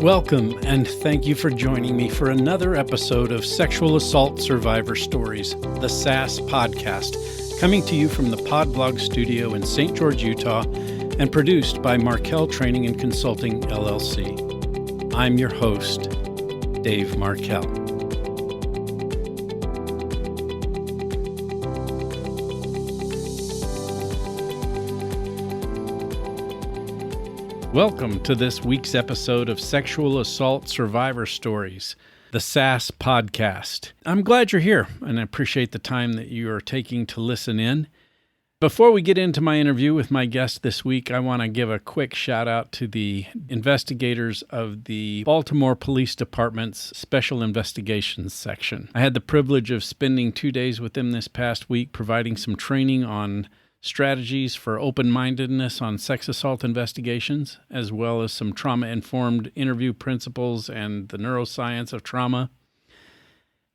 Welcome, and thank you for joining me for another episode of Sexual Assault Survivor Stories, the SASS podcast, coming to you from the Podblog studio in St. George, Utah, and produced by Markel Training and Consulting, LLC. I'm your host, Dave Markel. Welcome to this week's episode of Sexual Assault Survivor Stories, the SASS podcast. I'm glad you're here, and I appreciate the time that you are taking to listen in. Before we get into my interview with my guest this week, I want to give a quick shout out to the investigators of the Baltimore Police Department's Special Investigations section. I had the privilege of spending 2 days with them this past week, providing some training on strategies for open-mindedness on sex assault investigations, as well as some trauma-informed interview principles and the neuroscience of trauma.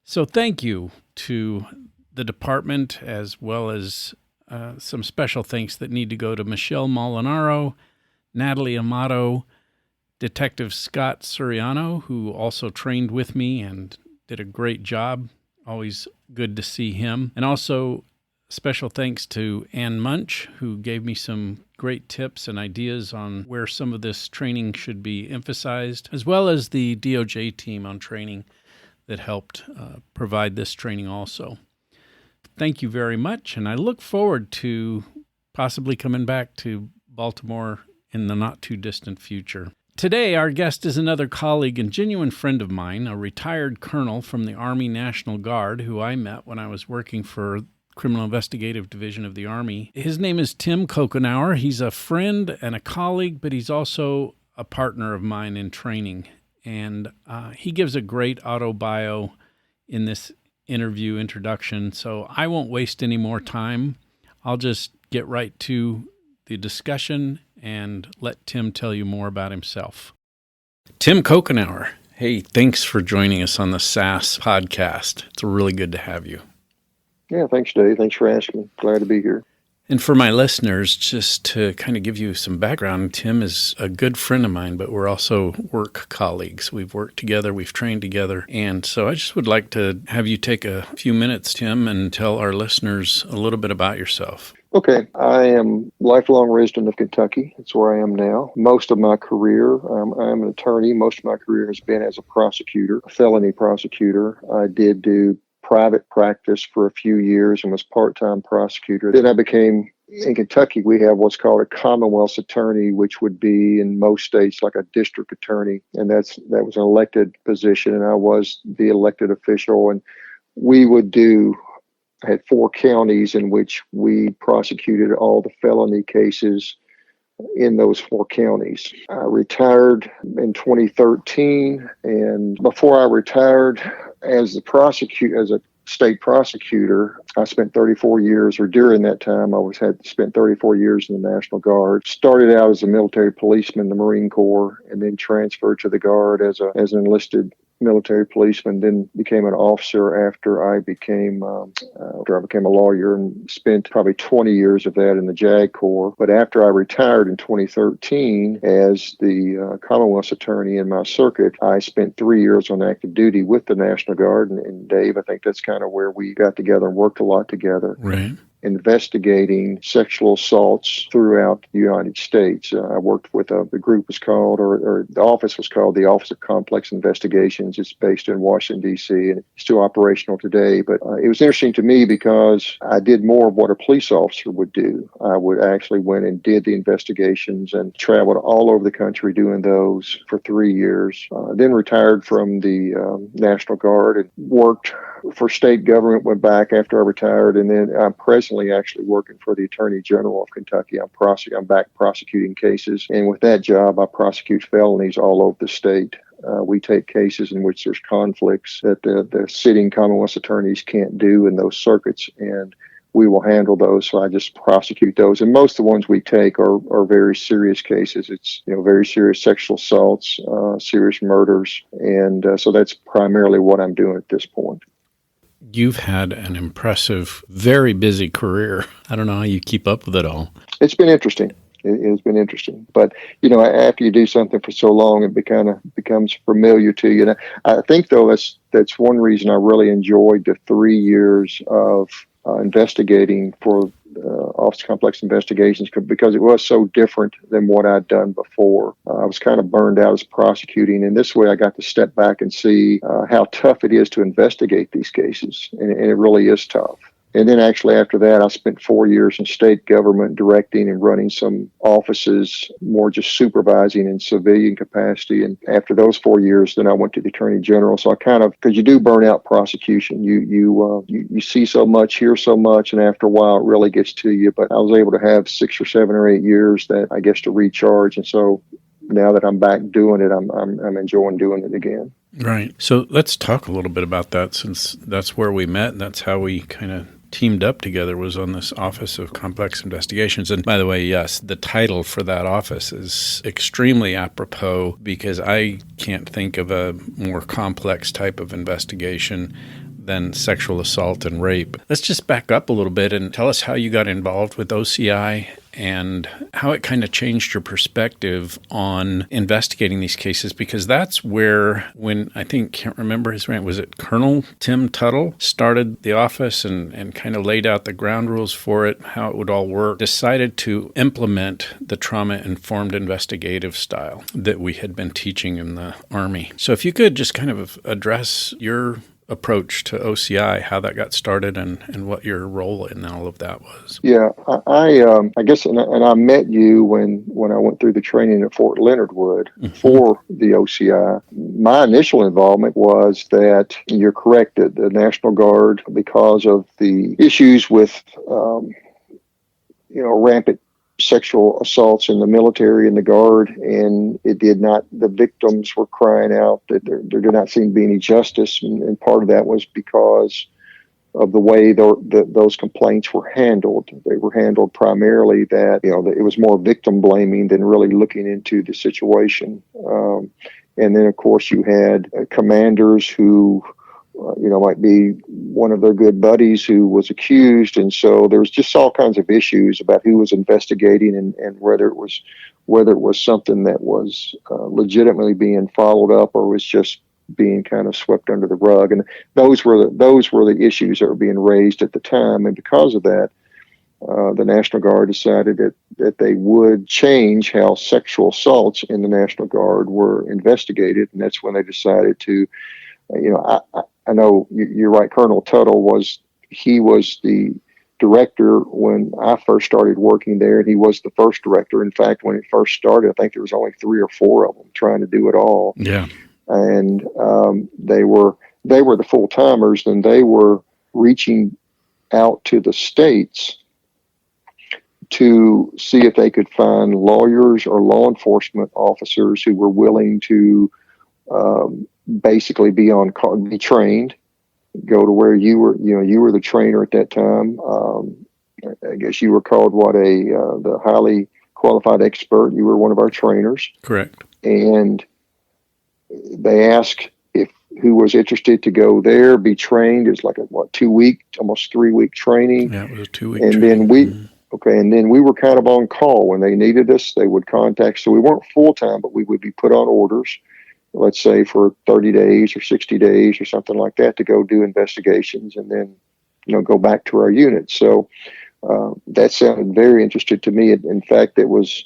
So thank you to the department, as well as some special thanks that need to go to Michelle Molinaro, Natalie Amato, Detective Scott Suriano, who also trained with me and did a great job. Always good to see him. And also special thanks to Ann Munch, who gave me some great tips and ideas on where some of this training should be emphasized, as well as the DOJ team on training that helped provide this training also. Thank you very much, and I look forward to possibly coming back to Baltimore in the not-too-distant future. Today, our guest is another colleague and genuine friend of mine, a retired colonel from the Army National Guard, who I met when I was working for Criminal Investigative Division of the Army. His name is Tim Cocanaugher. He's a friend and a colleague, but he's also a partner of mine in training. And he gives a great auto bio in this interview introduction, so I won't waste any more time. I'll just get right to the discussion and let Tim tell you more about himself. Tim Cocanaugher, hey, thanks for joining us on the SASS podcast. It's really good to have you. Yeah, thanks, Dave. Thanks for asking. Glad to be here. And for my listeners, just to kind of give you some background, Tim is a good friend of mine, but we're also work colleagues. We've worked together, we've trained together. And so I just would like to have you take a few minutes, Tim, and tell our listeners a little bit about yourself. Okay. I am a lifelong resident of Kentucky. That's where I am now. Most of my career, I'm an attorney. Most of my career has been as a prosecutor, a felony prosecutor. I did do private practice for a few years and was part-time prosecutor. Then I became, in Kentucky, we have what's called a Commonwealth's attorney, which would be in most states like a district attorney. And that was an elected position, and I was the elected official. And I had 4 counties in which we prosecuted all the felony cases in those 4 counties. I retired in 2013, and before I retired as a state prosecutor, I spent 34 years, or during that time, had spent 34 years in the National Guard. Started out as a military policeman in the Marine Corps, and then transferred to the Guard as an enlisted military policeman, then became an officer after I became a lawyer, and spent probably 20 years of that in the JAG Corp. But after I retired in 2013 as the Commonwealth's attorney in my circuit, I spent 3 years on active duty with the National Guard. And Dave, I think that's kind of where we got together and worked a lot together. Right. Investigating sexual assaults throughout the United States. I worked with the group was called, or the office was called the Office of Complex Investigations. It's based in Washington, D.C., and it's still operational today. But it was interesting to me because I did more of what a police officer would do. I would actually went and did the investigations and traveled all over the country doing those for 3 years. Then retired from the National Guard and worked for state government, went back after I retired, and then I'm presently actually working for the Attorney General of Kentucky. I'm back prosecuting cases, and with that job, I prosecute felonies all over the state. We take cases in which there's conflicts that the sitting Commonwealth attorneys can't do in those circuits, and we will handle those. So I just prosecute those. And most of the ones we take are very serious cases. It's, very serious sexual assaults, serious murders. And so that's primarily what I'm doing at this point. You've had an impressive, very busy career. I don't know how you keep up with it all. It's been interesting. It has been interesting. But, after you do something for so long, it becomes familiar to you. And I think, though, that's one reason I really enjoyed the 3 years of investigating for Office of Complex Investigations, because it was so different than what I'd done before. I was kind of burned out as prosecuting, and this way I got to step back and see how tough it is to investigate these cases, and it really is tough. And then actually after that, I spent 4 years in state government directing and running some offices, more just supervising in civilian capacity. And after those 4 years, then I went to the Attorney General. So I because you do burn out prosecution. You see so much, hear so much, and after a while it really gets to you. But I was able to have 6 or 7 or 8 years that I guess to recharge. And so now that I'm back doing it, I'm enjoying doing it again. Right. So let's talk a little bit about that, since that's where we met and that's how we kind of teamed up together, was on this Office of Complex Investigations. And by the way, yes, the title for that office is extremely apropos, because I can't think of a more complex type of investigation than sexual assault and rape. Let's just back up a little bit and tell us how you got involved with OCI and how it kind of changed your perspective on investigating these cases, because that's where, when can't remember his name, was it Colonel Tim Tuttle started the office and kind of laid out the ground rules for it, how it would all work, decided to implement the trauma-informed investigative style that we had been teaching in the Army. So if you could just kind of address your approach to OCI, how that got started, and what your role in all of that was. Yeah, I guess, and I met you when I went through the training at Fort Leonard Wood for the OCI. My initial involvement was that, you're correct, that the National Guard, because of the issues with, rampant sexual assaults in the military and the Guard, and the victims were crying out that there did not seem to be any justice, and part of that was because of the way those complaints were handled. They were handled primarily that it was more victim blaming than really looking into the situation. And then, of course, you had commanders who might be one of their good buddies who was accused. And so there was just all kinds of issues about who was investigating and whether it was something that was legitimately being followed up or was just being kind of swept under the rug. And those were the issues that were being raised at the time. And because of that, the National Guard decided that they would change how sexual assaults in the National Guard were investigated. And that's when they decided to, I know you're right. Colonel Tuttle was the director when I first started working there, and he was the first director. In fact, when it first started, I think there was only 3 or 4 of them trying to do it all. Yeah, and they were the full timers, and they were reaching out to the states to see if they could find lawyers or law enforcement officers who were willing to basically be trained, go to where you were the trainer at that time. I guess you were called the highly qualified expert. You were one of our trainers. Correct. And they asked who was interested to go there, be trained. It was like a 2-week, almost 3-week training. Yeah, it was a 2-week and training. Then we were kind of on call when they needed us. They would contact. So we weren't full time, but we would be put on orders, let's say for 30 days or 60 days or something like that, to go do investigations and then, go back to our unit. So that sounded very interesting to me. In fact, it was,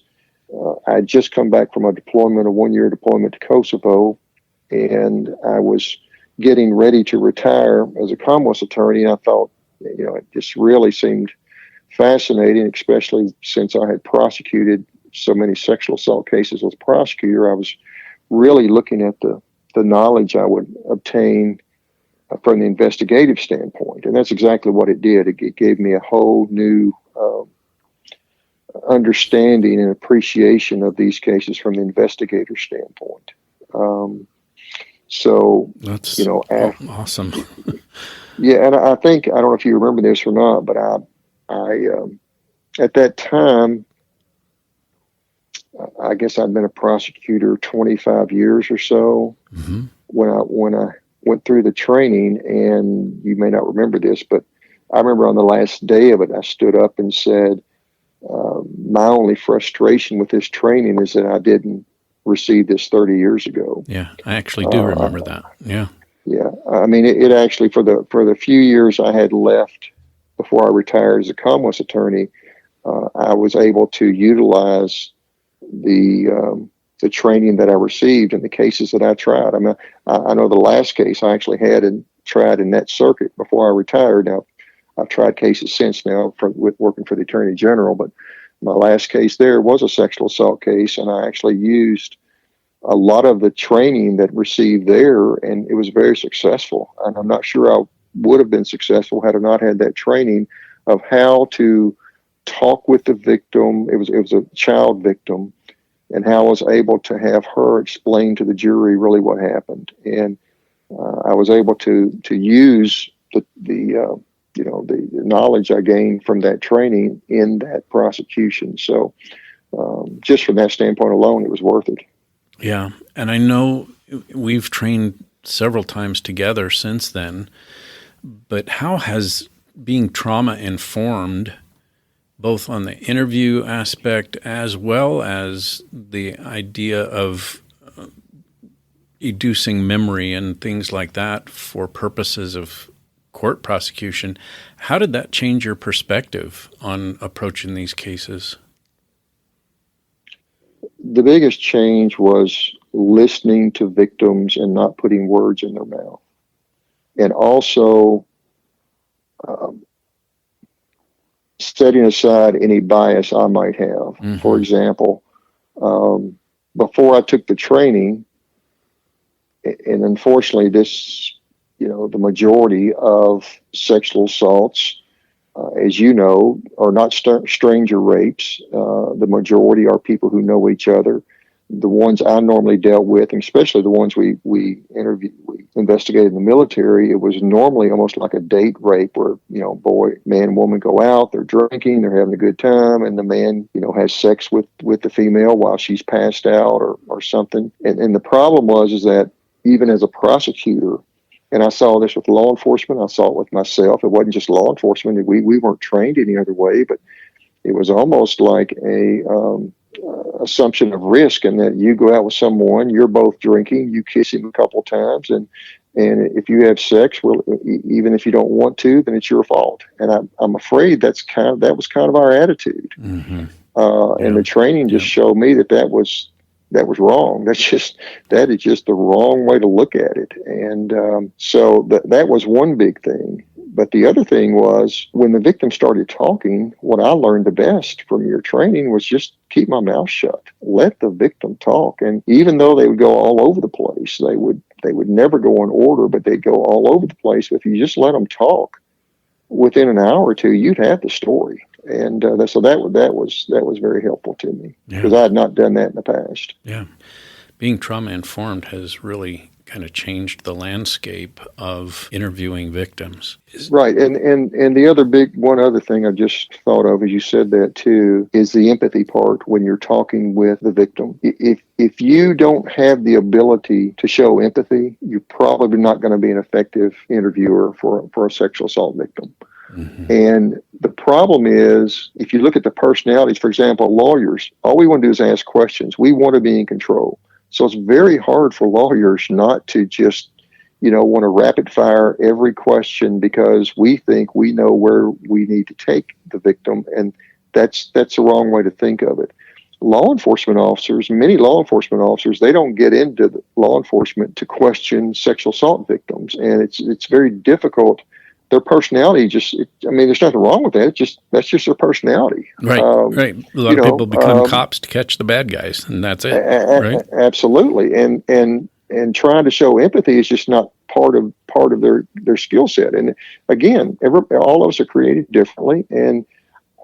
I had just come back from a 1-year deployment to Kosovo, and I was getting ready to retire as a Commonwealth attorney. And I thought, it just really seemed fascinating, especially since I had prosecuted so many sexual assault cases as a prosecutor. I was really looking at the knowledge I would obtain from the investigative standpoint. And that's exactly what it did. It gave me a whole new understanding and appreciation of these cases from the investigator standpoint. So that's awesome. Yeah, and I think, I don't know if you remember this or not, but I at that time, I guess I'd been a prosecutor 25 years or so when I went through the training. And you may not remember this, but I remember on the last day of it, I stood up and said, My only frustration with this training is that I didn't receive this 30 years ago. Yeah, I actually do remember that. Yeah. Yeah. I mean, it actually, for the few years I had left before I retired as a Commonwealth attorney, I was able to utilize the training that I received in the cases that I tried. I mean, I know the last case I actually had and tried in that circuit before I retired. Now, I've tried cases since now with working for the Attorney General, but my last case there was a sexual assault case, and I actually used a lot of the training that received there, and it was very successful. And I'm not sure I would have been successful had I not had that training of how to talk with the victim. It was a child victim, and how I was able to have her explain to the jury really what happened. And I was able to use the knowledge I gained from that training in that prosecution. So just from that standpoint alone, it was worth it. Yeah. And I know we've trained several times together since then, but how has being trauma informed both on the interview aspect as well as the idea of educing memory and things like that for purposes of court prosecution, how did that change your perspective on approaching these cases? The biggest change was listening to victims and not putting words in their mouth. And also setting aside any bias I might have. Mm-hmm. For example, before I took the training, and unfortunately this, the majority of sexual assaults, as you know, are not stranger rapes. The majority are people who know each other. The ones I normally dealt with, and especially the ones we investigated in the military, it was normally almost like a date rape where, man and woman go out, they're drinking, they're having a good time, and the man, has sex with the female while she's passed out or something. And the problem is that even as a prosecutor, and I saw this with law enforcement, I saw it with myself. It wasn't just law enforcement. We weren't trained any other way, but it was almost like a assumption of risk, in that you go out with someone, you're both drinking, you kiss him a couple of times, and if you have sex, well, even if you don't want to, then it's your fault. And I'm afraid that was kind of our attitude. Mm-hmm. And the training just showed me that was wrong. That is just the wrong way to look at it. And so that was one big thing. But the other thing was, when the victim started talking, what I learned the best from your training was just keep my mouth shut. Let the victim talk. And even though they would go all over the place, they would never go in order, but they'd go all over the place. If you just let them talk, within an hour or two, you'd have the story. And so that was very helpful to me, because I had not done that in the past. Yeah, being trauma informed has really kind of changed the landscape of interviewing victims. Right, and the one other thing I just thought of, as you said that too, is the empathy part when you're talking with the victim. If you don't have the ability to show empathy, you're probably not going to be an effective interviewer for a sexual assault victim. Mm-hmm. And the problem is, if you look at the personalities, for example, lawyers, all we want to do is ask questions. We want to be in control. So it's very hard for lawyers not to just, want to rapid fire every question because we think we know where we need to take the victim. And that's the wrong way to think of it. Many law enforcement officers, they don't get into law enforcement to question sexual assault victims. And it's very difficult. Their personality there's nothing wrong with that. That's just their personality. Right, right. A lot of people become cops to catch the bad guys, and that's it. Right? Absolutely. And trying to show empathy is just not part of their skill set. And again, all of us are created differently. And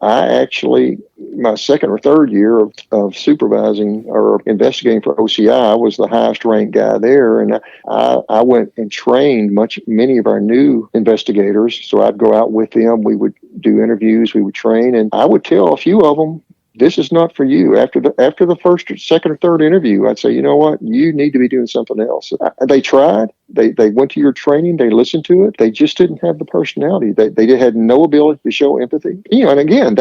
I actually, my second or third year of supervising or investigating for OCI, I was the highest ranked guy there. And I went and trained many of our new investigators. So I'd go out with them. We would do interviews. We would train. And I would tell a few of them, this is not for you. After the first or second or third interview, I'd say, you know what, you need to be doing something else. They tried. They went to your training. They listened to it. They just didn't have the personality. They had no ability to show empathy. And again,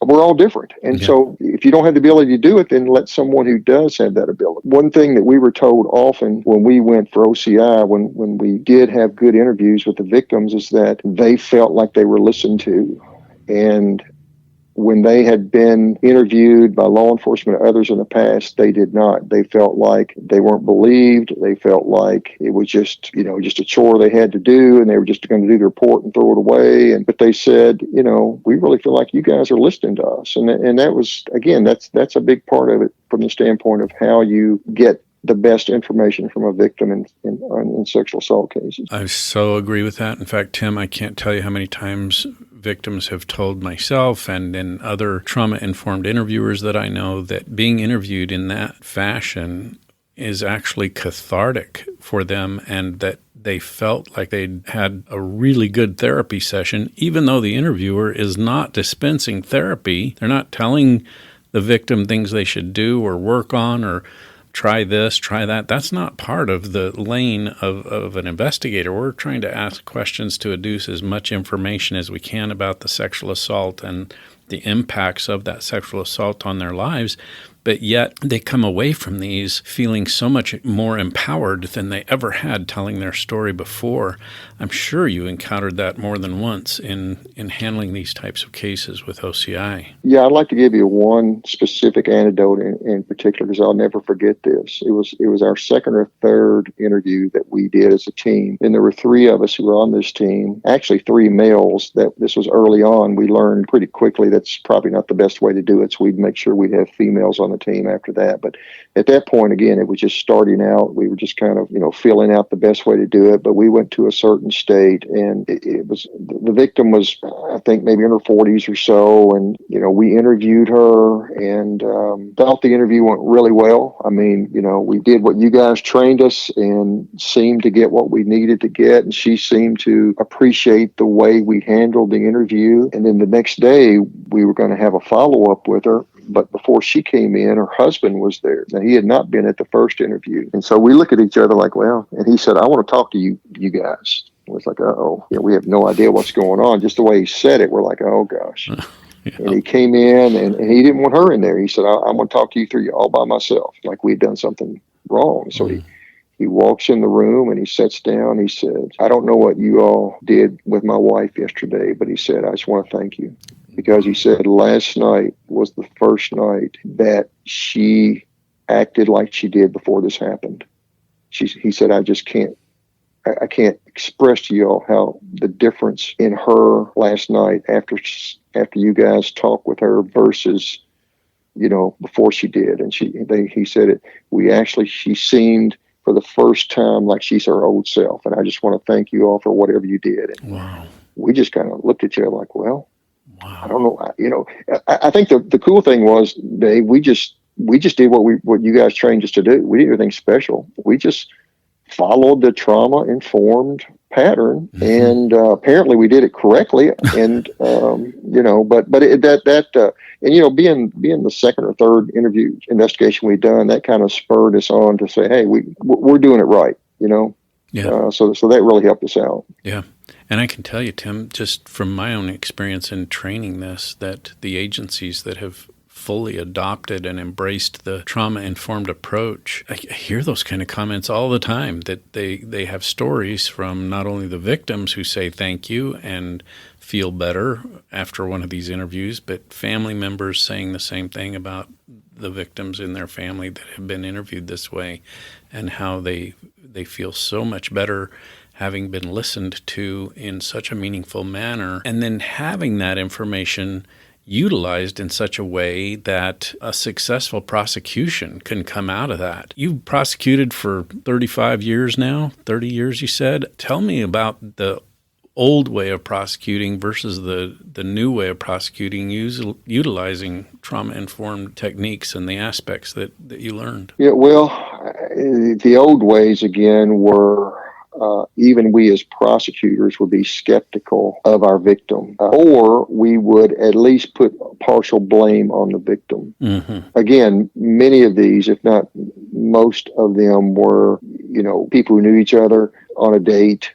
we're all different. And so if you don't have the ability to do it, then let someone who does have that ability. One thing that we were told often when we went for OCI, when we did have good interviews with the victims, is that they felt like they were listened to. And when they had been interviewed by law enforcement or others in the past, they did not. They felt like they weren't believed. They felt like it was just a chore they had to do, and they were just going to do the report and throw it away. But they said, we really feel like you guys are listening to us. And that was, again, that's a big part of it from the standpoint of how you get the best information from a victim in sexual assault cases. I so agree with that. In fact, Tim, I can't tell you how many times victims have told myself and other trauma-informed interviewers that I know that being interviewed in that fashion is actually cathartic for them, and that they felt like they'd had a really good therapy session, even though the interviewer is not dispensing therapy. They're not telling the victim things they should do or work on or try this, try that. That's not part of the lane of an investigator. We're trying to ask questions to adduce as much information as we can about the sexual assault and the impacts of that sexual assault on their lives. But yet they come away from these feeling so much more empowered than they ever had telling their story before. I'm sure you encountered that more than once in handling these types of cases with OCI. Yeah, I'd like to give you one specific anecdote in particular, because I'll never forget this. It was our second or third interview that we did as a team, and there were three of us who were on this team, actually three males. That this was early on. We learned pretty quickly that's probably not the best way to do it, so we'd make sure we'd have females on the team after that. But at that point, again, it was just starting out. We were just kind of, filling out the best way to do it. But we went to a certain state, and it was, the victim was, I think, maybe in her 40s or so. And, we interviewed her and felt the interview went really well. I mean, we did what you guys trained us and seemed to get what we needed to get. And she seemed to appreciate the way we handled the interview. And then the next day, we were going to have a follow-up with her. But before she came in, her husband was there. Now, he had not been at the first interview. And so we look at each other like, well, and he said, I want to talk to you guys. It was like, uh-oh, we have no idea what's going on. Just the way he said it, we're like, oh, gosh. Yeah. And he came in, and he didn't want her in there. He said, I'm going to talk to you three all by myself, like we'd done something wrong. So he walks in the room, and he sits down. He said, I don't know what you all did with my wife yesterday, but he said, I just want to thank you. Because he said last night was the first night that she acted like she did before this happened. He said, I can't express to you all how the difference in her last night after you guys talked with her versus, before she did. And he said she seemed for the first time like she's her old self. And I just want to thank you all for whatever you did. And wow. We just kind of looked at you like, well, wow. I don't know. I think the cool thing was, Dave, we just did what you guys trained us to do. We didn't do anything special. We just followed the trauma-informed pattern, and apparently we did it correctly. And being the second or third investigation we'd done, that kind of spurred us on to say, hey, we're doing it right. Yeah. So that really helped us out. Yeah. And I can tell you, Tim, just from my own experience in training this, that the agencies that have fully adopted and embraced the trauma-informed approach, I hear those kind of comments all the time, that they have stories from not only the victims who say thank you and feel better after one of these interviews, but family members saying the same thing about the victims in their family that have been interviewed this way, and how they feel so much better having been listened to in such a meaningful manner, and then having that information utilized in such a way that a successful prosecution can come out of that. You've prosecuted for 35 years now, 30 years you said. Tell me about the old way of prosecuting versus the new way of prosecuting, utilizing trauma-informed techniques and the aspects that you learned. Yeah, well, the old ways, again, were even we as prosecutors would be skeptical of our victim, or we would at least put partial blame on the victim. Again, many of these, if not most of them, were, people who knew each other on a date,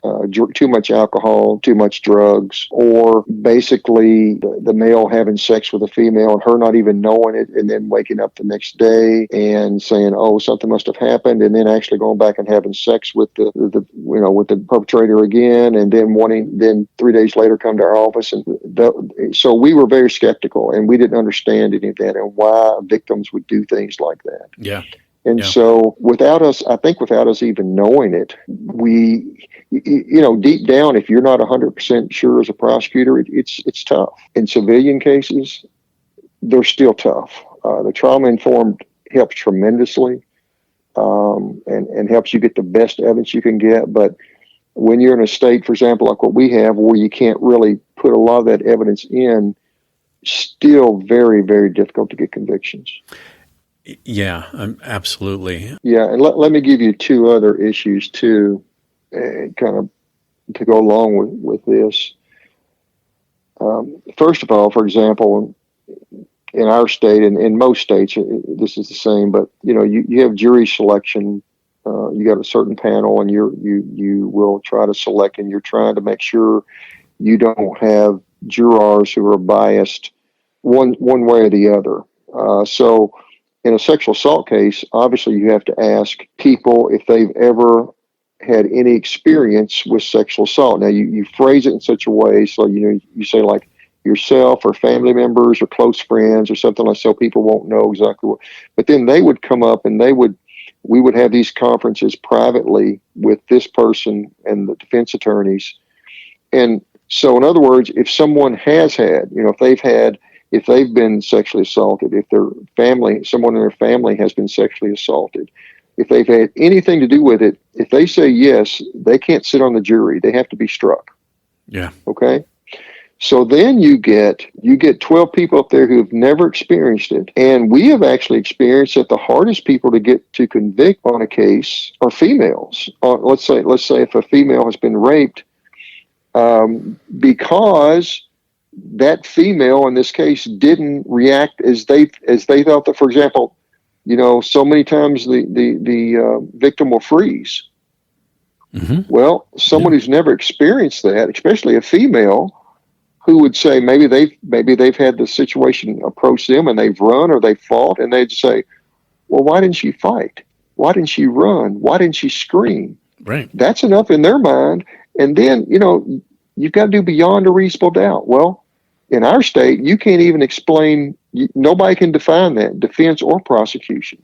too much alcohol, too much drugs, or basically the male having sex with a female and her not even knowing it, and then waking up the next day and saying, "Oh, something must have happened," and then actually going back and having sex with with the perpetrator again, and then 3 days later come to our office. And so we were very skeptical, and we didn't understand any of that and why victims would do things like that. Yeah. And so without us even knowing it, we, deep down, if you're not 100% sure as a prosecutor, it's tough. In civilian cases, they're still tough. The trauma-informed helps tremendously, and helps you get the best evidence you can get. But when you're in a state, for example, like what we have, where you can't really put a lot of that evidence in, still very, very difficult to get convictions. Yeah, absolutely. Yeah, and let me give you two other issues too, kind of to go along with this. First of all, for example, in our state and in most states, this is the same. But you have jury selection. You got a certain panel, and you will try to select, and you're trying to make sure you don't have jurors who are biased one way or the other. So in a sexual assault case, obviously you have to ask people if they've ever had any experience with sexual assault. Now you phrase it in such a way so you say like yourself or family members or close friends or something like, so people won't know exactly what. But then they would come up and we would have these conferences privately with this person and the defense attorneys. And so in other words, if someone has had, if they've been sexually assaulted, if someone in their family has been sexually assaulted, if they've had anything to do with it, if they say yes, they can't sit on the jury. They have to be struck. Yeah. Okay. So then you get 12 people up there who have never experienced it. And we have actually experienced that the hardest people to get to convict on a case are females. Let's say if a female has been raped, because that female in this case didn't react as they thought that. For example, so many times the victim will freeze. Mm-hmm. Well, someone who's never experienced that, especially a female, who would say maybe they've had the situation approach them and they've run or they've fought, and they'd say, "Well, why didn't she fight? Why didn't she run? Why didn't she scream?" Right. That's enough in their mind. And then you've got to do beyond a reasonable doubt. Well, in our state, you can't even explain, nobody can define that, defense or prosecution.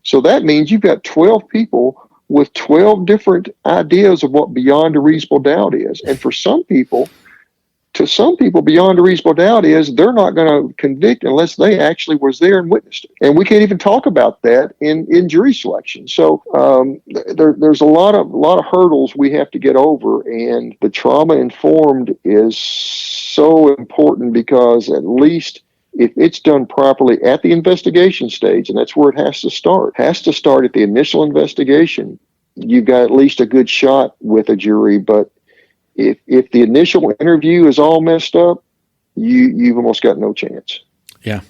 So that means you've got 12 people with 12 different ideas of what beyond a reasonable doubt is. And for some people, beyond a reasonable doubt is they're not going to convict unless they actually was there and witnessed it. And we can't even talk about that in jury selection. So there's a lot of hurdles we have to get over, and the trauma informed is so important, because at least if it's done properly at the investigation stage, and that's where it has to start at the initial investigation, you've got at least a good shot with a jury. But if the initial interview is all messed up, you've almost got no chance. Yeah.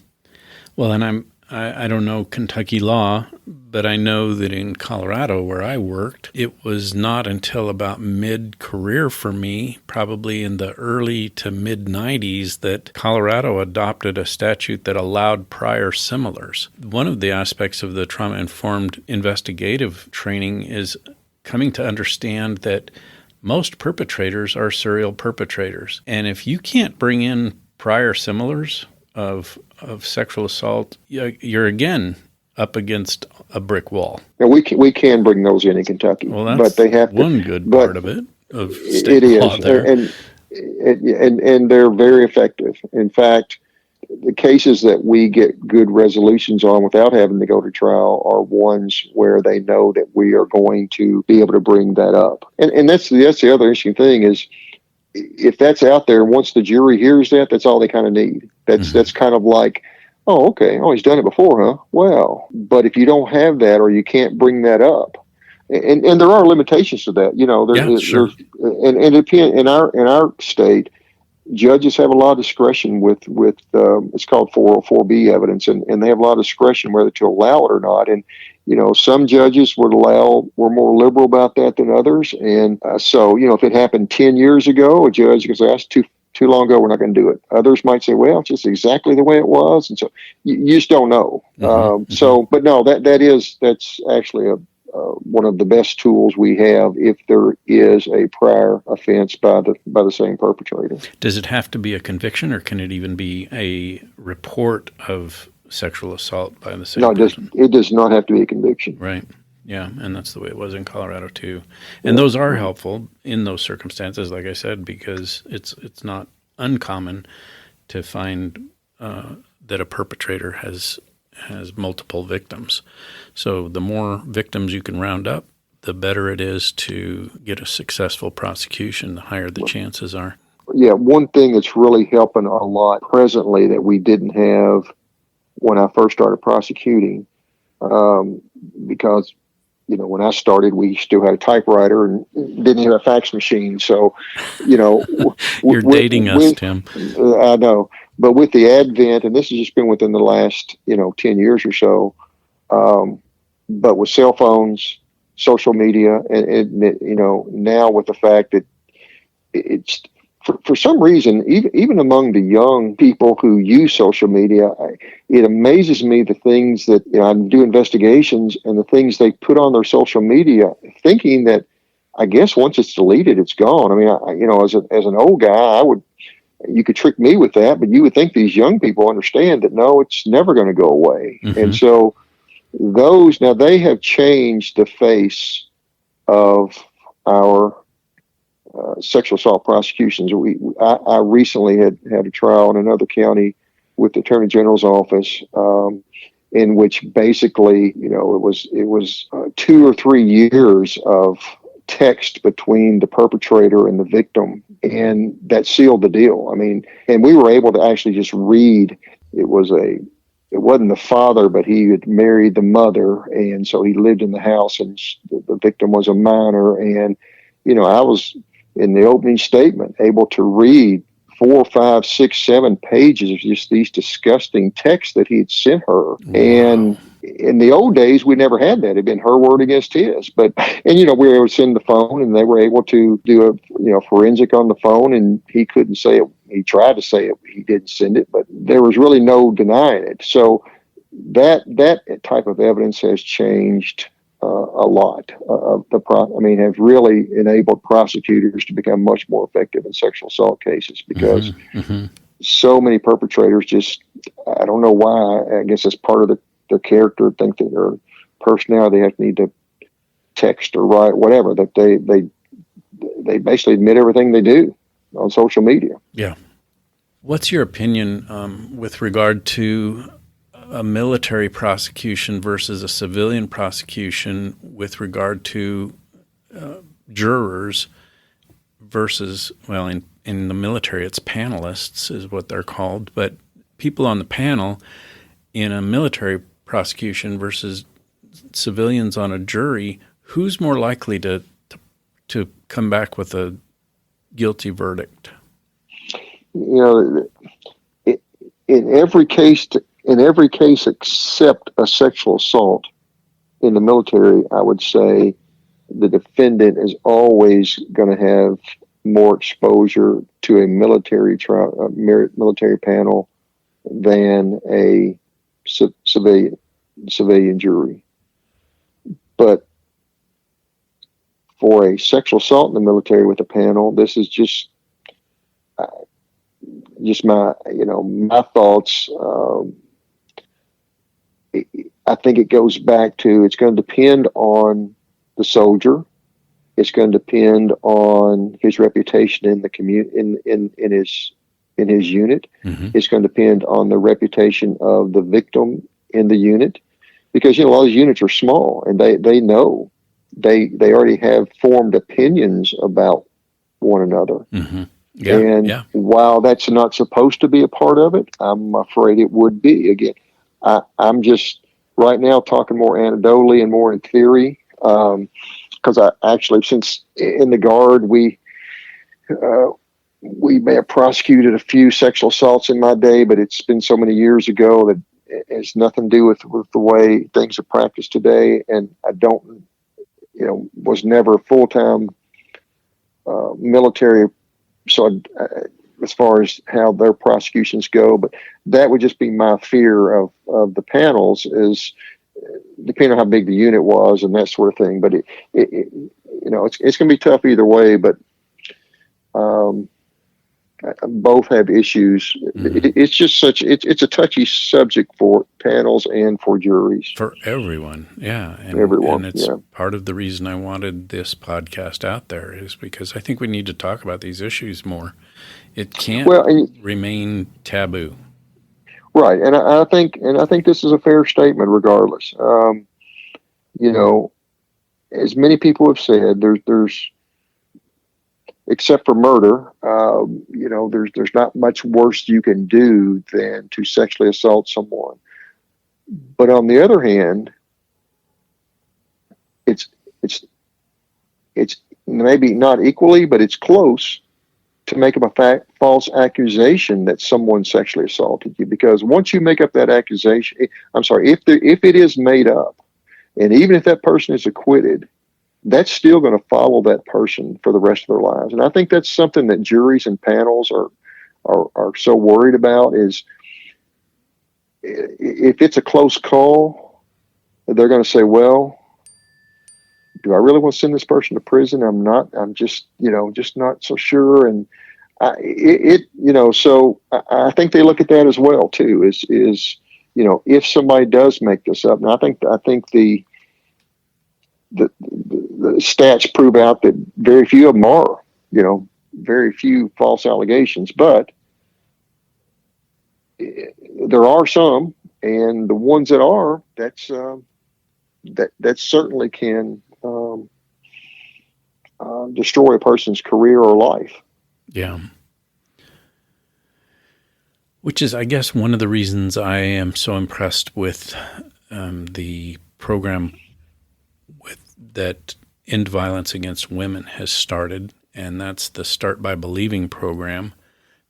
Well, and I don't know Kentucky law, but I know that in Colorado, where I worked, it was not until about mid-career for me, probably in the early to mid-90s, that Colorado adopted a statute that allowed prior similars. One of the aspects of the trauma-informed investigative training is coming to understand that most perpetrators are serial perpetrators. And if you can't bring in prior similars of sexual assault, you're again up against a brick wall. Now, we can bring those in Kentucky, well, that's but they have one good part of it, of state law there. And they're very effective. In fact, the cases that we get good resolutions on without having to go to trial are ones where they know that we are going to be able to bring that up. And that's the other interesting thing is, if that's out there, once the jury hears that, that's all they kind of need. That's kind of like, oh, okay, oh, he's done it before, huh? Well, but if you don't have that, or you can't bring that up, and there are limitations to that. Sure. And in our state, judges have a lot of discretion with it's called 404B evidence, and they have a lot of discretion whether to allow it or not. And some judges were more liberal about that than others. And so if it happened 10 years ago, a judge could say that's too long ago, we're not going to do it. Others might say, well, it's just exactly the way it was, and so you just don't know. So, but no, that's actually one of the best tools we have if there is a prior offense by the same perpetrator. Does it have to be a conviction, or can it even be a report of sexual assault by the same person? No, it does not have to be a conviction. Right. Yeah, and that's the way it was in Colorado too. And those are helpful in those circumstances, like I said, because it's not uncommon to find that a perpetrator has multiple victims. So the more victims you can round up, the better it is to get a successful prosecution, the higher the chances are. Yeah, one thing that's really helping a lot presently that we didn't have when I first started prosecuting, because when I started, we still had a typewriter and didn't have a fax machine. So, you're dating us, Tim. I know, but with the advent, and this has just been within the last 10 years or so, but with cell phones, social media, and now with the fact that it's for some reason, even among the young people who use social media, it amazes me the things that I do investigations and the things they put on their social media, thinking that I guess once it's deleted, it's gone. I mean, as an old guy, you could trick me with that, but you would think these young people understand that no, it's never going to go away. Mm-hmm. And so they have changed the face of our sexual assault prosecutions. I recently had a trial in another county with the Attorney General's office, in which basically, it was 2 or 3 years of text between the perpetrator and the victim, and that sealed the deal. I mean, and we were able to actually just read. It wasn't the father, but he had married the mother, and so he lived in the house, and the victim was a minor. And I was, in the opening statement, able to read 4, 5, 6, 7 pages of just these disgusting texts that he had sent her. Wow. And in the old days, we never had that. It'd been her word against his. We were able to send the phone, and they were able to do a forensic on the phone, and he couldn't say it. He tried to say it. He didn't send it, but there was really no denying it. So that type of evidence has changed a lot have really enabled prosecutors to become much more effective in sexual assault cases, because so many perpetrators just, I don't know why, I guess it's part of their character, think that their personality, they need to text or write, whatever, that they basically admit everything they do on social media. Yeah. What's your opinion with regard to a military prosecution versus a civilian prosecution with regard to jurors versus, well, in the military, it's panelists is what they're called, but people on the panel in a military prosecution versus civilians on a jury, who's more likely to come back with a guilty verdict? In every case except a sexual assault in the military, I would say the defendant is always going to have more exposure to a military trial, military panel than a civilian jury. But for a sexual assault in the military with a panel, this is just my thoughts. I think it goes back to, it's going to depend on the soldier. It's going to depend on his reputation in the community, in his unit. Mm-hmm. It's going to depend on the reputation of the victim in the unit, because a lot of these units are small, and they know they already have formed opinions about one another. Mm-hmm. Yeah, while that's not supposed to be a part of it, I'm afraid it would be. Again, I'm just right now talking more anecdotally and more in theory. because I actually, since in the Guard, we may have prosecuted a few sexual assaults in my day, but it's been so many years ago that it has nothing to do with the way things are practiced today. And I don't, was never full-time military. So as far as how their prosecutions go, but that would just be my fear of the panels, is depending on how big the unit was and that sort of thing. But it's going to be tough either way, but both have issues. Mm-hmm. It's just it's a touchy subject for panels and for juries. For everyone, yeah. Everyone, and it's yeah. part of the reason I wanted this podcast out there, is because I think we need to talk about these issues more. It can't remain taboo. Right, and I think this is a fair statement regardless. As many people have said, there's except for murder, there's not much worse you can do than to sexually assault someone. But on the other hand, it's maybe not equally, but it's close to make up a false accusation that someone sexually assaulted you. Because once you make up that accusation, if it is made up, and even if that person is acquitted, that's still going to follow that person for the rest of their lives. And I think that's something that juries and panels are so worried about, is if it's a close call, they're going to say, well, do I really want to send this person to prison? I'm just not so sure. And so I think they look at that as well too, is if somebody does make this up. And I think the stats prove out that very few of them are, very few false allegations, but there are some, and the ones that are, that certainly can destroy a person's career or life. Yeah. Which is, I guess, one of the reasons I am so impressed with the program that End Violence Against Women has started, and that's the Start by Believing program,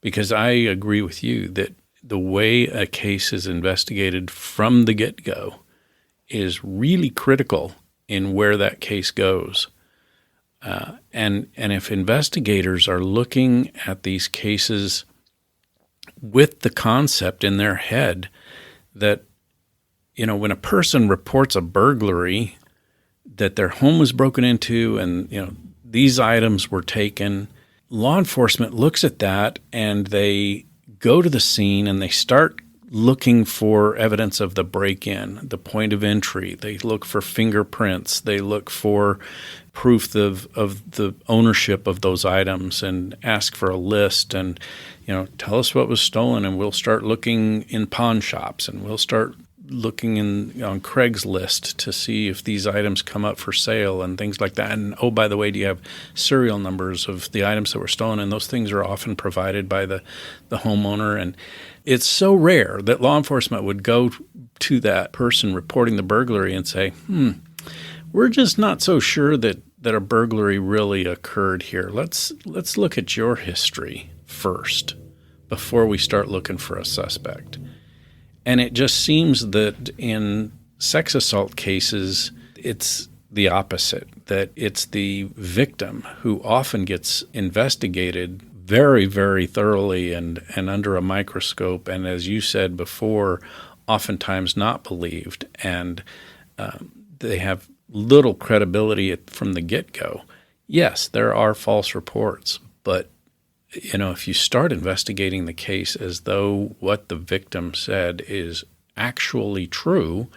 because I agree with you that the way a case is investigated from the get-go is really critical in where that case goes. And if investigators are looking at these cases with the concept in their head that, when a person reports a burglary, that their home was broken into and, these items were taken, law enforcement looks at that and they go to the scene and they start looking for evidence of the break-in, the point of entry. They look for fingerprints. They look for proof of the ownership of those items and ask for a list and, tell us what was stolen, and we'll start looking in pawn shops, and we'll start looking on Craigslist to see if these items come up for sale and things like that. And, oh, by the way, do you have serial numbers of the items that were stolen? And those things are often provided by the homeowner. And it's so rare that law enforcement would go to that person reporting the burglary and say, we're just not so sure that a burglary really occurred here. Let's look at your history first before we start looking for a suspect. And it just seems that in sex assault cases, it's the opposite, that it's the victim who often gets investigated very, very thoroughly and under a microscope, and as you said before, oftentimes not believed, and they have little credibility from the get-go. Yes, there are false reports, but if you start investigating the case as though what the victim said is actually true,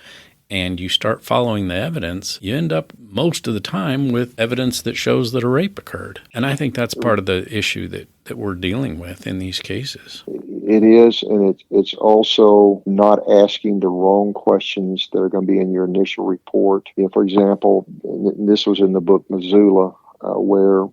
and you start following the evidence, you end up most of the time with evidence that shows that a rape occurred. And I think that's part of the issue that we're dealing with in these cases. It is, and it's also not asking the wrong questions that are going to be in your initial report. For example, and this was in the book Missoula, where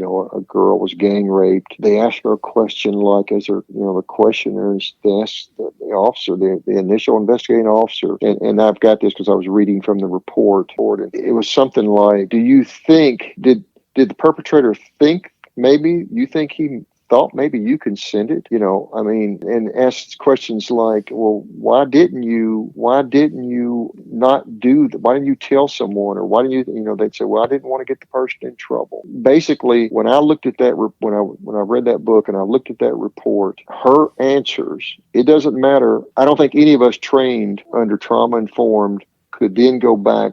a girl was gang raped. They asked her a question like, as her, the questioners, they asked the officer, the initial investigating officer, and I've got this because I was reading from the report. And it was something like, do you think, did the perpetrator think maybe you think he thought maybe you consented, and asked questions like, well, why didn't you not do that? Why didn't you tell someone? Or why didn't you, they'd say, well, I didn't want to get the person in trouble. Basically, when I looked at that, when I read that book and I looked at that report, her answers, it doesn't matter. I don't think any of us trained under trauma informed could then go back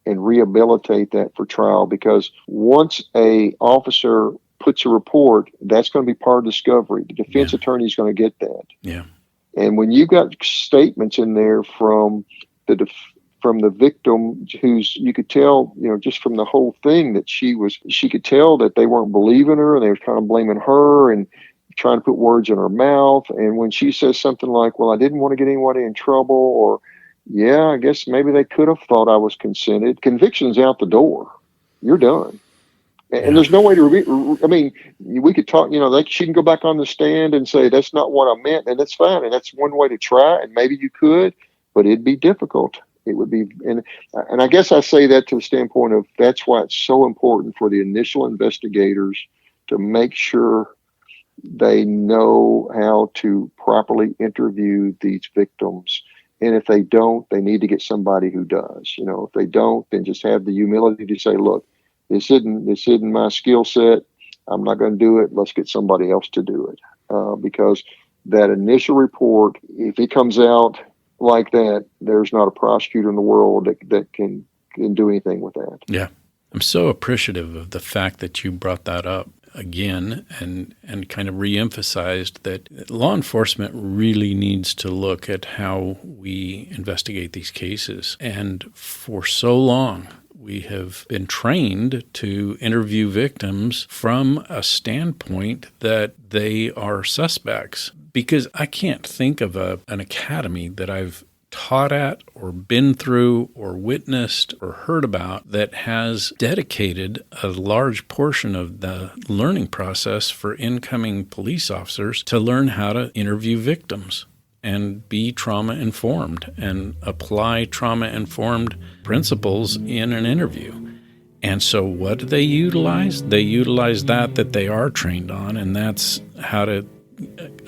and rehabilitate that for trial, because once a officer puts a report, that's going to be part of discovery. The defense attorney is going to get that. Yeah. And when you've got statements in there from the victim, who's, you could tell, just from the whole thing that she could tell that they weren't believing her and they were kind of blaming her and trying to put words in her mouth. And when she says something like, well, I didn't want to get anybody in trouble, or yeah, I guess maybe they could have thought I was consented. Conviction's out the door. You're done. And there's no way to, we could talk, she can go back on the stand and say, that's not what I meant. And that's fine. And that's one way to try. And maybe you could, but it'd be difficult. It would be. And I guess I say that to the standpoint of, that's why it's so important for the initial investigators to make sure they know how to properly interview these victims. And if they don't, they need to get somebody who does. If they don't, then just have the humility to say, look, this isn't my skill set. I'm not going to do it. Let's get somebody else to do it. Because that initial report, if it comes out like that, there's not a prosecutor in the world that can do anything with that. Yeah. I'm so appreciative of the fact that you brought that up again and kind of reemphasized that law enforcement really needs to look at how we investigate these cases. And for so long, we have been trained to interview victims from a standpoint that they are suspects, because I can't think of an academy that I've taught at or been through or witnessed or heard about that has dedicated a large portion of the learning process for incoming police officers to learn how to interview victims and be trauma-informed and apply trauma-informed principles in an interview. And so what do they utilize? They utilize that they are trained on, and that's how to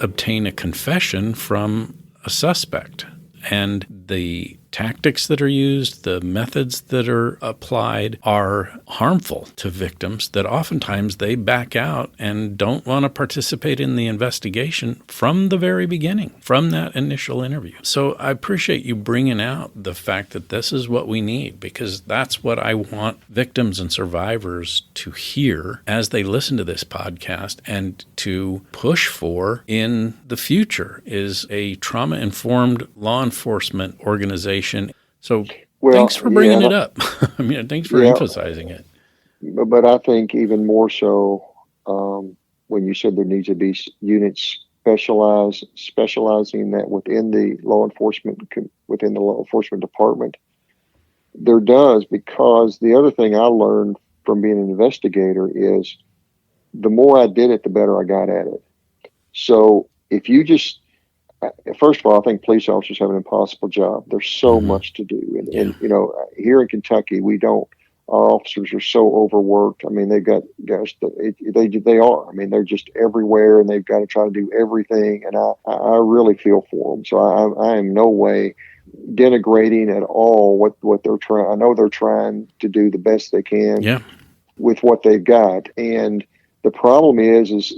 obtain a confession from a suspect. And the tactics that are used, the methods that are applied are harmful to victims that oftentimes they back out and don't want to participate in the investigation from the very beginning, from that initial interview. So I appreciate you bringing out the fact that this is what we need, because that's what I want victims and survivors to hear as they listen to this podcast and to push for in the future, is a trauma-informed law enforcement organization. So thanks for bringing it up. Thanks for emphasizing it. But I think even more so, when you said there needs to be units specializing that within the law enforcement department, there does, because the other thing I learned from being an investigator is the more I did it, the better I got at it. So if you just, first of all, I think police officers have an impossible job. There's so much to do. And here in Kentucky, our officers are so overworked. They've got guys, they are. They're just everywhere, and they've got to try to do everything. And I really feel for them. So I am no way denigrating at all what they're trying. I know they're trying to do the best they can with what they've got. And the problem is,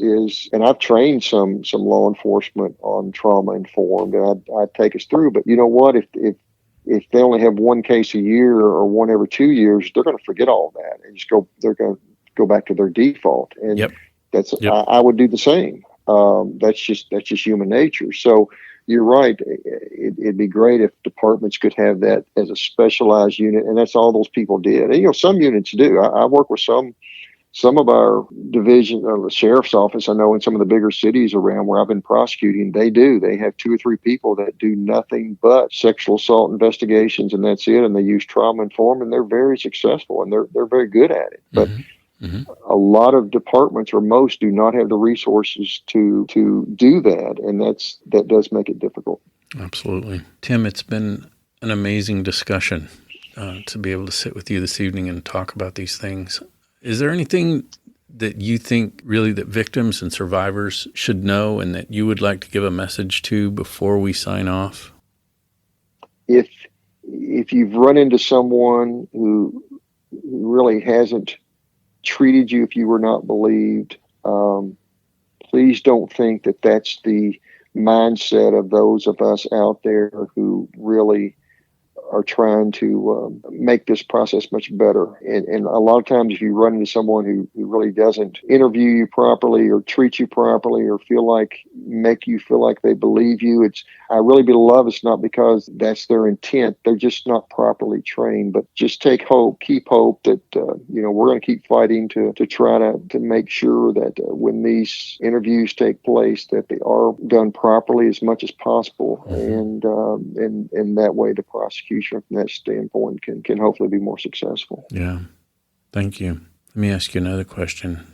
and I've trained some law enforcement on trauma informed, and I'd take us through. But you know what? If they only have one case a year or one every 2 years, they're going to forget all that and they're going to go back to their default. And I would do the same. That's just human nature. So you're right. It'd be great if departments could have that as a specialized unit, and that's all those people did. And some units do. I work with some of our division, the sheriff's office, I know in some of the bigger cities around where I've been prosecuting, they have 2 or 3 people that do nothing but sexual assault investigations, and that's it. And they use trauma informed, and they're very successful, and they're very good at it. But A lot of departments, or most, do not have the resources to do that, and that does make it difficult. Absolutely. Tim, it's been an amazing discussion to be able to sit with you this evening and talk about these things. Is there anything that you think really that victims and survivors should know and that you would like to give a message to before we sign off? If you've run into someone who really hasn't treated you if you were not believed, please don't think that that's the mindset of those of us out there who really are trying to make this process much better. And a lot of times if you run into someone who really doesn't interview you properly or treat you properly or make you feel like they believe you, I really believe it's not because that's their intent. They're just not properly trained. But just keep hope that, we're going to keep fighting to try to make sure that when these interviews take place, that they are done properly as much as possible. And that way the prosecution from that standpoint can hopefully be more successful. Yeah. Thank you. Let me ask you another question.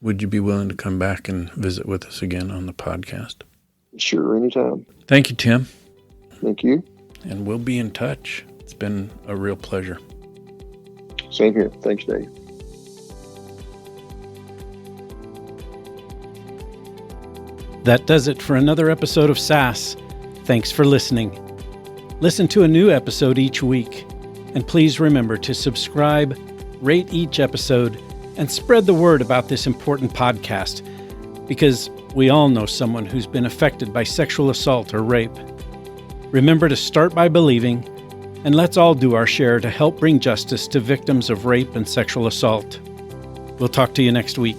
Would you be willing to come back and visit with us again on the podcast? Sure, anytime. Thank you, Tim. Thank you. And we'll be in touch. It's been a real pleasure. Same here. Thanks, Dave. That does it for another episode of SASS. Thanks for listening. Listen to a new episode each week. And please remember to subscribe, rate each episode, and spread the word about this important podcast, because we all know someone who's been affected by sexual assault or rape. Remember to start by believing, and let's all do our share to help bring justice to victims of rape and sexual assault. We'll talk to you next week.